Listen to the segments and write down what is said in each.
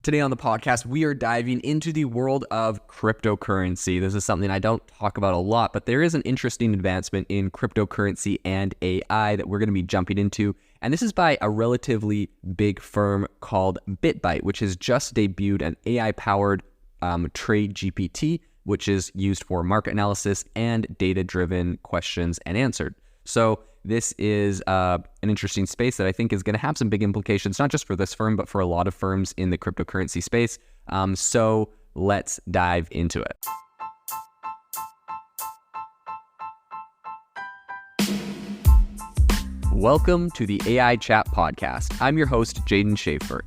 Today on the podcast, we are diving into the world of cryptocurrency. This is something I don't talk about a lot, but there is an interesting advancement in cryptocurrency and AI that we're going to be jumping into. And this is by a relatively big firm called Bybit, which has just debuted an AI-powered TradeGPT, which is used for market analysis and data-driven questions and answered. So this is an interesting space that I think is going to have some big implications, not just for this firm, but for a lot of firms in the cryptocurrency space. So let's dive into it. Welcome to the AI Chat Podcast. I'm your host, Jaden Schaefer.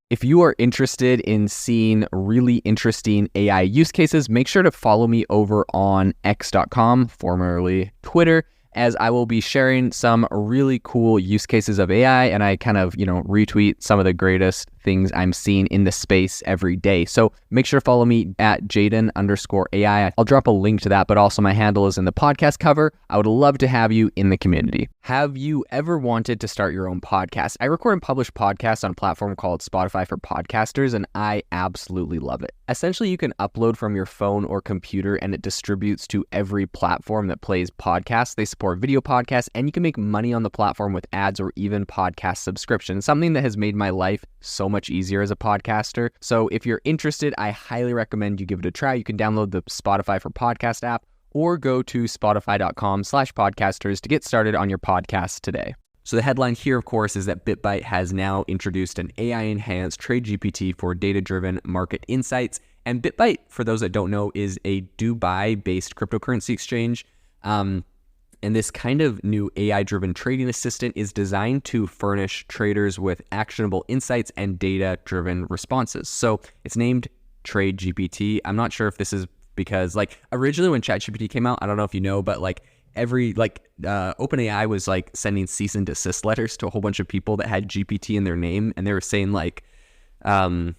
If you are interested in seeing really interesting AI use cases, make sure to follow me over on x.com, formerly Twitter, as I will be sharing some really cool use cases of AI, and I kind of, retweet some of the greatest things I'm seeing in the space every day. So make sure to follow me at Jaden_AI. I'll drop a link to that, but also my handle is in the podcast cover. I would love to have you in the community. Have you ever wanted to start your own podcast? I record and publish podcasts on a platform called Spotify for Podcasters, and I absolutely love it. Essentially, you can upload from your phone or computer, and it distributes to every platform that plays podcasts. They support video podcasts, and you can make money on the platform with ads or even podcast subscriptions, something that has made my life so much easier as a podcaster. So if you're interested, I highly recommend you give it a try. You can download the Spotify for Podcast app or go to spotify.com/podcasters to get started on your podcast today. So the headline here, of course, is that Bybit has now introduced an AI-enhanced TradeGPT for data-driven market insights. And Bybit, for those that don't know, is a Dubai-based cryptocurrency exchange. And this kind of new AI-driven trading assistant is designed to furnish traders with actionable insights and data-driven responses. So it's named TradeGPT. I'm not sure if this is because, originally when ChatGPT came out, I don't know if you know, but OpenAI was sending cease and desist letters to a whole bunch of people that had GPT in their name, and they were saying we trademarked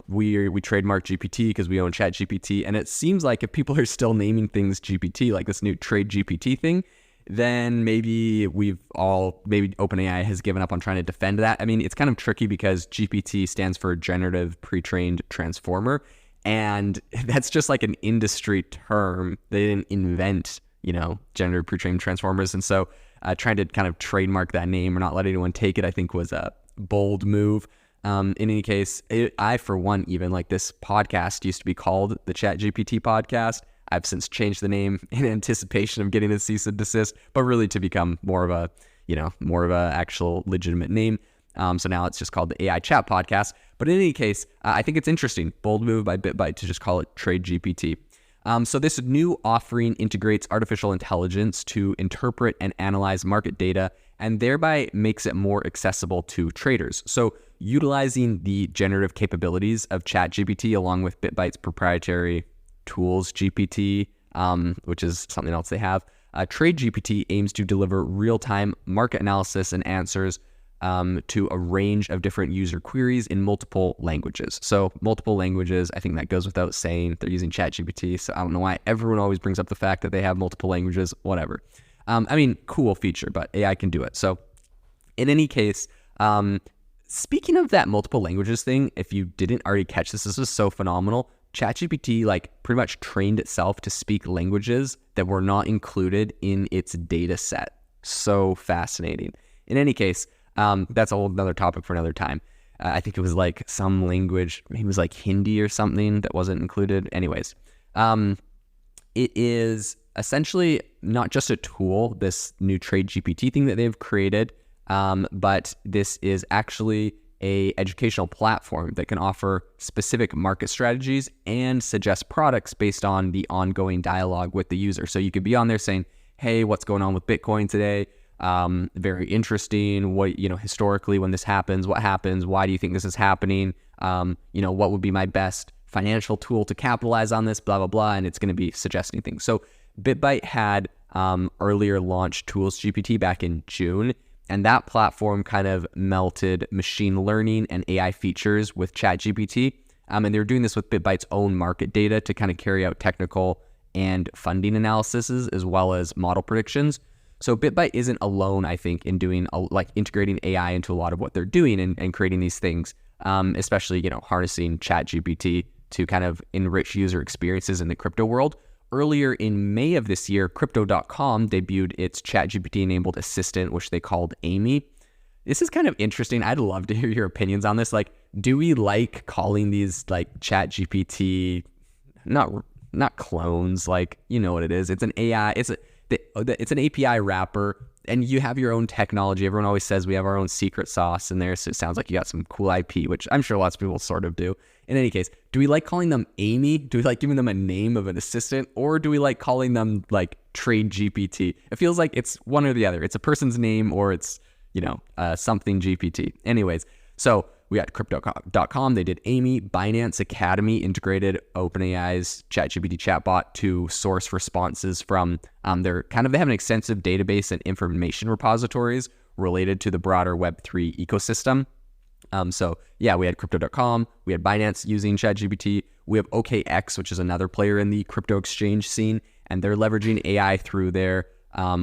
GPT because we own ChatGPT. And it seems like if people are still naming things GPT, like this new TradeGPT thing, then maybe OpenAI has given up on trying to defend that. I mean, it's kind of tricky because GPT stands for Generative Pre-trained Transformer, and that's just like an industry term. They didn't invent, generative pre-trained transformers. And so trying to kind of trademark that name or not let anyone take it, I think was a bold move. In any case, I, for one, even this podcast used to be called the ChatGPT podcast. I've since changed the name in anticipation of getting a cease and desist, but really to become more of a actual legitimate name. So now it's just called the AI Chat Podcast. But in any case, I think it's interesting. Bold move by Bybit to just call it TradeGPT. So this new offering integrates artificial intelligence to interpret and analyze market data and thereby makes it more accessible to traders. So utilizing the generative capabilities of ChatGPT along with Bybit's proprietary tools, GPT, which is something else they have, TradeGPT aims to deliver real-time market analysis and answers to a range of different user queries in multiple languages. So multiple languages, I think that goes without saying. They're using ChatGPT, so I don't know why everyone always brings up the fact that they have multiple languages, whatever. Cool feature, but AI can do it. So in any case, speaking of that multiple languages thing, if you didn't already catch this, this was so phenomenal. ChatGPT pretty much trained itself to speak languages that were not included in its data set. So fascinating. In any case, that's a whole other topic for another time. I think it was some language, maybe it was Hindi or something that wasn't included. Anyways, it is essentially not just a tool, this new TradeGPT thing that they've created, but this is actually a educational platform that can offer specific market strategies and suggest products based on the ongoing dialogue with the user. So you could be on there saying, hey, what's going on with Bitcoin today? Very interesting. What, historically when this happens, what happens? Why do you think this is happening? What would be my best financial tool to capitalize on this, blah, blah, blah. And it's going to be suggesting things. So Bybit had earlier launched Tools GPT back in June. And that platform kind of melted machine learning and AI features with ChatGPT. And they were doing this with Bybit's own market data to kind of carry out technical and funding analyses as well as model predictions. So Bybit isn't alone, I think, in doing like integrating AI into a lot of what they're doing and creating these things, especially, harnessing ChatGPT to kind of enrich user experiences in the crypto world. Earlier in May of this year, Crypto.com debuted its ChatGPT-enabled assistant, which they called Amy. This is kind of interesting. I'd love to hear your opinions on this. Like, do we like calling these like ChatGPT, not clones? Like, you know what it is? It's an AI. It's an API wrapper, and you have your own technology. Everyone always says we have our own secret sauce in there, so it sounds like you got some cool IP, which I'm sure lots of people sort of do. In any case, do we like calling them Amy? Do we like giving them a name of an assistant? Or do we like calling them like TradeGPT? It feels like it's one or the other. It's a person's name or it's, something GPT. Anyways, so we got Crypto.com. They did Amy. Binance Academy integrated OpenAI's ChatGPT chatbot to source responses from they have an extensive database and information repositories related to the broader Web3 ecosystem. We had Crypto.com, we had Binance using ChatGPT, we have OKX, which is another player in the crypto exchange scene, and they're leveraging AI through their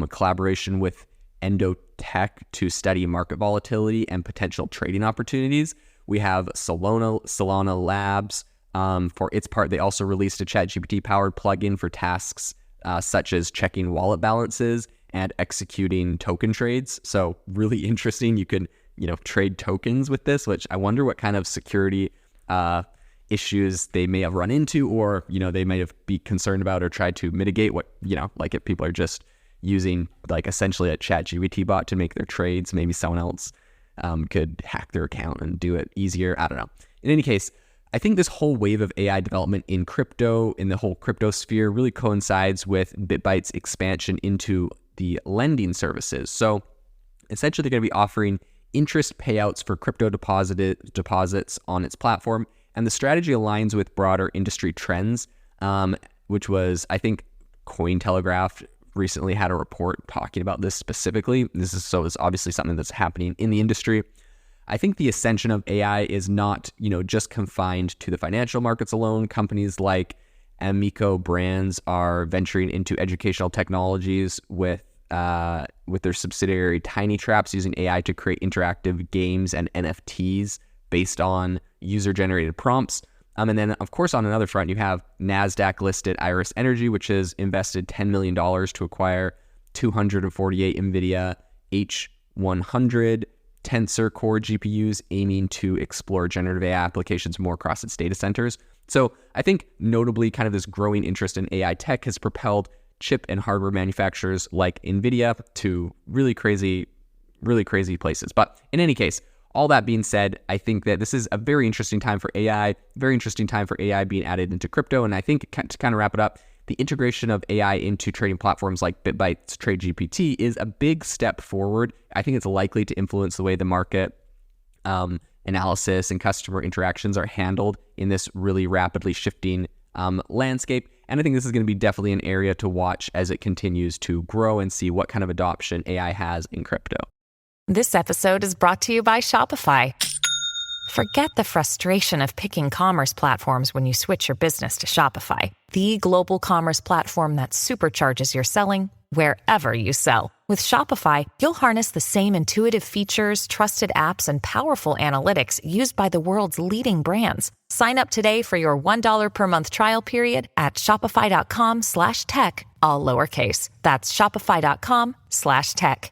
collaboration with Endotech to study market volatility and potential trading opportunities. We have Solana Labs. For its part, they also released a ChatGPT-powered plugin for tasks such as checking wallet balances and executing token trades. So really interesting. You could trade tokens with this, which I wonder what kind of security issues they may have run into, or, they may have be concerned about or tried to mitigate what, like if people are just using like essentially a ChatGPT bot to make their trades, maybe someone else could hack their account and do it easier. I don't know. In any case, I think this whole wave of AI development in crypto, in the whole crypto sphere, really coincides with Bitbyte's expansion into the lending services. So essentially, they're going to be offering interest payouts for crypto deposits on its platform. And the strategy aligns with broader industry trends, which was, I think, Cointelegraph recently had a report talking about this specifically. It's obviously something that's happening in the industry. I think the ascension of AI is not, just confined to the financial markets alone. Companies like Amico Brands are venturing into educational technologies with their subsidiary Tiny Traps, using AI to create interactive games and NFTs based on user-generated prompts. And then, of course, on another front, you have NASDAQ-listed Iris Energy, which has invested $10 million to acquire 248 NVIDIA H100 Tensor Core GPUs, aiming to explore generative AI applications more across its data centers. So I think notably kind of this growing interest in AI tech has propelled chip and hardware manufacturers like NVIDIA to really crazy places. But in any case, all that being said, I think that this is a very interesting time for AI, being added into crypto. And I think to kind of wrap it up, the integration of AI into trading platforms like Bitbyte's TradeGPT is a big step forward. I think it's likely to influence the way the market analysis and customer interactions are handled in this really rapidly shifting landscape. And I think this is going to be definitely an area to watch as it continues to grow and see what kind of adoption AI has in crypto. This episode is brought to you by Shopify. Forget the frustration of picking commerce platforms when you switch your business to Shopify, the global commerce platform that supercharges your selling wherever you sell. With Shopify, you'll harness the same intuitive features, trusted apps, and powerful analytics used by the world's leading brands. Sign up today for your $1 per month trial period at shopify.com/tech, all lowercase. That's shopify.com/tech.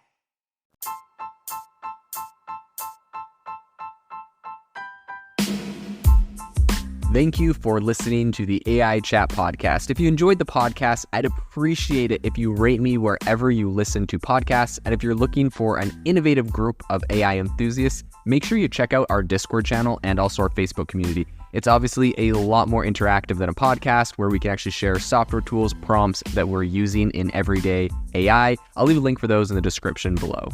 Thank you for listening to the AI Chat Podcast. If you enjoyed the podcast, I'd appreciate it if you rate me wherever you listen to podcasts. And if you're looking for an innovative group of AI enthusiasts, make sure you check out our Discord channel and also our Facebook community. It's obviously a lot more interactive than a podcast, where we can actually share software tools, prompts that we're using in everyday AI. I'll leave a link for those in the description below.